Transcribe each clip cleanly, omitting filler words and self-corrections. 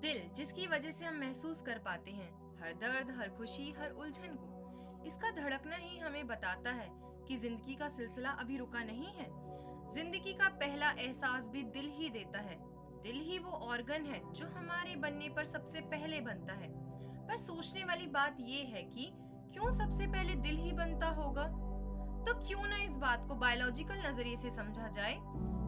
दिल जिसकी वजह से हम महसूस कर पाते हैं हर दर्द, हर खुशी, हर उलझन को। इसका धड़कना ही हमें बताता है कि जिंदगी का सिलसिला अभी रुका नहीं है। जिंदगी का पहला एहसास भी दिल ही देता है। दिल ही वो ऑर्गन है जो हमारे बनने पर सबसे पहले बनता है। पर सोचने वाली बात ये है कि क्यों सबसे पहले दिल ही बनता होगा? तो क्यों ना इस बात को बायोलॉजिकल नजरिए से समझा जाए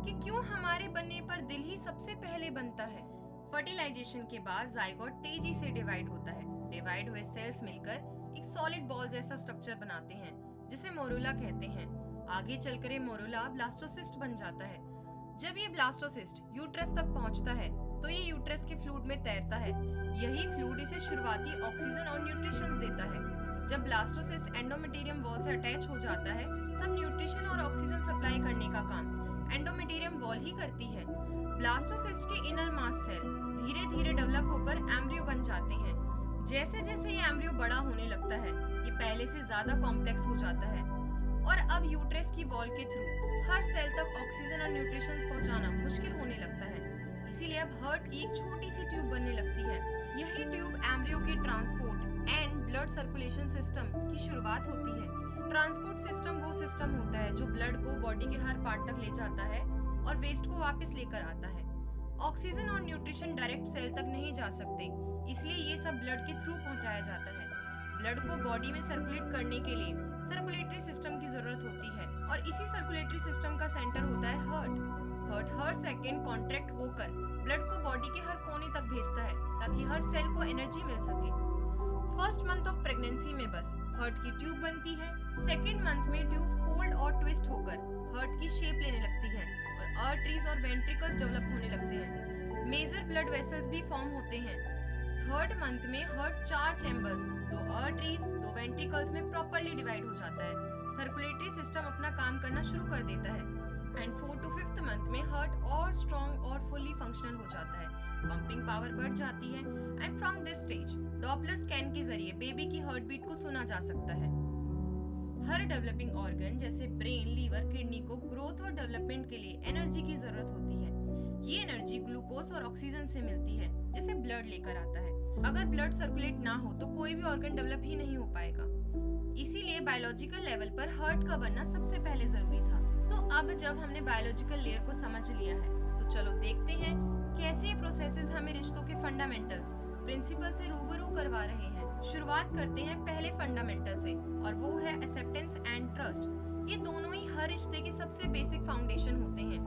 कि क्यों हमारे बनने पर दिल ही सबसे पहले बनता है। फर्टिलाइजेशन के बाद जाइगोट तेजी से डिवाइड होता है। डिवाइड हुए सेल्स मिलकर एक सॉलिड बॉल जैसा स्ट्रक्चर बनाते हैं जिसे मोरूला कहते हैं। आगे चलकर ये मोरूला ब्लास्टोसिस्ट बन जाता है। जब ये ब्लास्टोसिस्ट यूट्रस तक पहुंचता है तो ये यूट्रस के फ्लूइड में तैरता है। यही फ्लूइड इसे शुरुआती ऑक्सीजन और न्यूट्रिशन देता है। जब ब्लास्टोसिस्ट एंडोमेटेरियम वॉल से अटैच हो जाता है तब न्यूट्रिशन और ऑक्सीजन सप्लाई करने का काम एंडोमेटेरियम वॉल ही करती है। ब्लास्टोसिस्ट के इनर मास सेल धीरे धीरे डेवलप होकर एम्ब्रियो बन जाते हैं। जैसे जैसे ये एम्ब्रियो बड़ा होने लगता है ये पहले से ज्यादा कॉम्प्लेक्स हो जाता है और अब यूट्रस की वॉल के थ्रू हर सेल तक ऑक्सीजन और न्यूट्रिशन पहुंचाना मुश्किल होने लगता है। इसीलिए अब हार्ट की एक छोटी सी ट्यूब बनने लगती है। यही ट्यूब एम्ब्रियो के transport and blood circulation system की शुरुआत होती है। ट्रांसपोर्ट सिस्टम वो सिस्टम होता है जो ब्लड को बॉडी के हर पार्ट तक ले जाता है और वेस्ट को वापस लेकर आता है। ऑक्सीजन और न्यूट्रिशन डायरेक्ट सेल तक नहीं जा सकते, इसलिए ये सब ब्लड के थ्रू पहुंचाया जाता है। ब्लड को बॉडी में सर्कुलेट करने के लिए सर्कुलेटरी सिस्टम की जरूरत होती है और इसी सर्कुलेटरी सिस्टम का सेंटर होता है हार्ट। हार्ट हर सेकेंड कॉन्ट्रैक्ट होकर ब्लड को बॉडी के हर कोने तक भेजता है ताकि हर सेल को एनर्जी मिल सके। फर्स्ट मंथ ऑफ प्रेगनेंसी में बस हार्ट की ट्यूब बनती है। सेकेंड मंथ में ट्यूब फोल्ड और ट्विस्ट होकर हार्ट की शेप लेने लगती है और आर्टरीज और वेंट्रिकल्स डेवलप होने लगते हैं। मेजर ब्लड वेसल्स भी फॉर्म होते हैं। थर्ड मंथ में हार्ट 4 चैम्बर्स, 2 आर्टरीज, 2 वेंट्रिकल्स में प्रॉपर्ली डिवाइड हो जाता है। सर्कुलेटरी सिस्टम अपना काम करना शुरू कर देता है एंड 4 to 5th मंथ में हार्ट और स्ट्रॉन्ग और फुल्ली फंक्शनल हो जाता है। पंपिंग पावर बढ़ जाती है and from this stage Doppler scan के जरिए बेबी की हार्ट बीट को सुना जा सकता है। हर डेवलपिंग ऑर्गन जैसे ब्रेन, लीवर, किडनी को ग्रोथ और डेवलपमेंट के लिए एनर्जी की जरूरत होती है। ये एनर्जी ग्लूकोज और ऑक्सीजन से मिलती है जिसे ब्लड लेकर आता है। अगर ब्लड सर्कुलेट ना हो तो कोई भी ऑर्गन डेवलप ही नहीं हो पाएगा। इसीलिए बायोलॉजिकल लेवल पर हार्ट का बनना सबसे पहले जरूरी था। तो अब जब हमने बायोलॉजिकल लेयर को समझ लिया है तो चलो देखते हैं कैसे ये प्रोसेसेस हमें रिश्तों के फंडामेंटल्स, प्रिंसिपल से रूबरू करवा रहे हैं। शुरुआत करते हैं पहले फंडामेंटल से और वो है एक्सेप्टेंस एंड ट्रस्ट। ये दोनों ही हर रिश्ते के सबसे बेसिक फाउंडेशन होते हैं।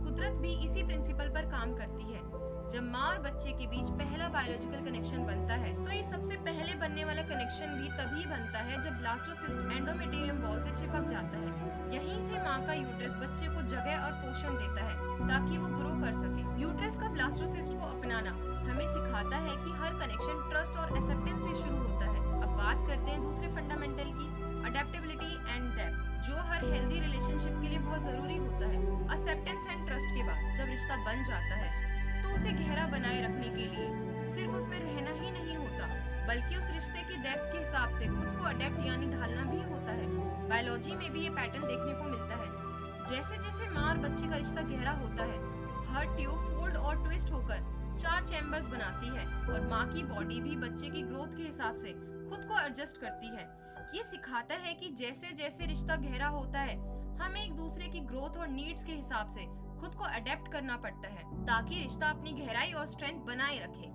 कुदरत भी इसी प्रिंसिपल पर काम करती है। जब माँ और बच्चे के बीच पहला बायोलॉजिकल कनेक्शन बनता है तो ये सबसे पहले बनने वाला कनेक्शन भी तभी बनता है जब ब्लास्टोसिस्ट एंडोमेटेरियम वॉल से चिपक जाता है। यहीं से माँ का यूट्रस बच्चे को जगह और पोषण देता है ताकि वो ग्रो कर सके। यूट्रस का ब्लास्टोसिस्ट को अपनाना हमें सिखाता है कि हर कनेक्शन ट्रस्ट और एक्सेप्टेंस से शुरू होता है। अब बात करते हैं दूसरे फंडामेंटल की, अडेप्टेबिलिटी एंड डेप्थ, जो हर हेल्दी रिलेशनशिप के लिए बहुत जरूरी होता है। एक्सेप्टेंस एंड ट्रस्ट के बाद जब रिश्ता बन जाता है तो उसे गहरा बनाए रखने के लिए सिर्फ उसमें रहना ही नहीं होता बल्कि उस रिश्ते के डेप्थ के हिसाब से खुद को अडेप्ट यानी ढालना भी होता है। बायोलॉजी में भी ये पैटर्न देखने को मिलता है। जैसे जैसे माँ और बच्चे का रिश्ता गहरा होता है हार्ट ट्यूब फोल्ड और ट्विस्ट होकर 4 चैम्बर्स बनाती है और माँ की बॉडी भी बच्चे की ग्रोथ के हिसाब से खुद को एडजस्ट करती है। ये सिखाता है कि जैसे जैसे रिश्ता गहरा होता है हमें एक दूसरे की ग्रोथ और नीड्स के हिसाब से खुद को अडेप्ट करना पड़ता है ताकि रिश्ता अपनी गहराई और स्ट्रेंथ बनाए रखे।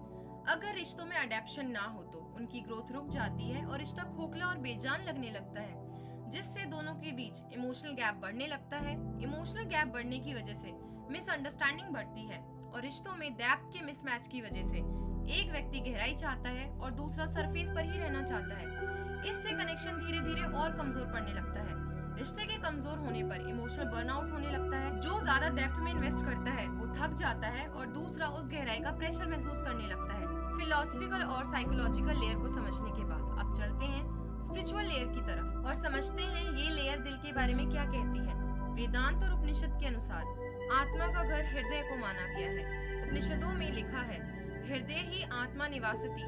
अगर रिश्तों में अडेप्शन ना हो तो उनकी ग्रोथ रुक जाती है और रिश्ता खोखला और बेजान लगने लगता है, जिससे दोनों के बीच इमोशनल गैप बढ़ने लगता है। इमोशनल गैप बढ़ने की वजह से मिसअंडरस्टैंडिंग बढ़ती है और रिश्तों में डेप्थ के मिसमैच की वजह से एक व्यक्ति गहराई चाहता है और दूसरा सरफेस पर ही रहना चाहता है। इससे कनेक्शन धीरे धीरे और कमजोर पड़ने लगता है। रिश्ते के कमजोर होने पर इमोशनल बर्नआउट होने लगता है। जो ज्यादा डेप्थ में इन्वेस्ट करता है वो थक जाता है और दूसरा उस गहराई का प्रेशर महसूस करने लगता है। फिलोसफिकल और साइकोलॉजिकल लेयर को समझने के बाद अब चलते हैं स्पिरिचुअल लेयर की तरफ और समझते हैं ये लेयर दिल के बारे में क्या कहती है। वेदांत और उपनिषद के अनुसार आत्मा का घर हृदय को माना गया है। उपनिषदों में लिखा है हृदय ही आत्मा निवासति,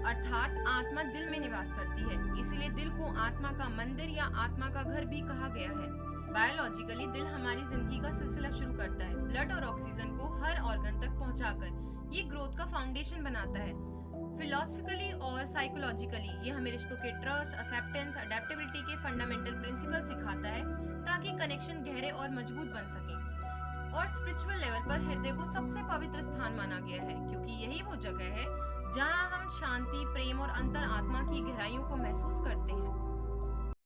अर्थात आत्मा दिल में निवास करती है। इसलिए दिल को आत्मा का मंदिर या आत्मा का घर भी कहा गया है। बायोलॉजिकली दिल हमारी जिंदगी का सिलसिला शुरू करता है। ब्लड और ऑक्सीजन को हर ऑर्गन तक पहुंचाकर ये ग्रोथ का फाउंडेशन बनाता है। फिलोसफिकली और साइकोलॉजिकली ये हमें रिश्तों के ट्रस्ट, एक्सेप्टेंस, अडेप्टेबिलिटी के फंडामेंटल प्रिंसिपल सिखाता है ताकि कनेक्शन गहरे और मजबूत बन सके। और स्पिरिचुअल लेवल पर हृदय को सबसे पवित्र स्थान माना गया है, क्योंकि यही वो जगह है जहां हम शांति, प्रेम और अंतर आत्मा की गहराइयों को महसूस करते हैं।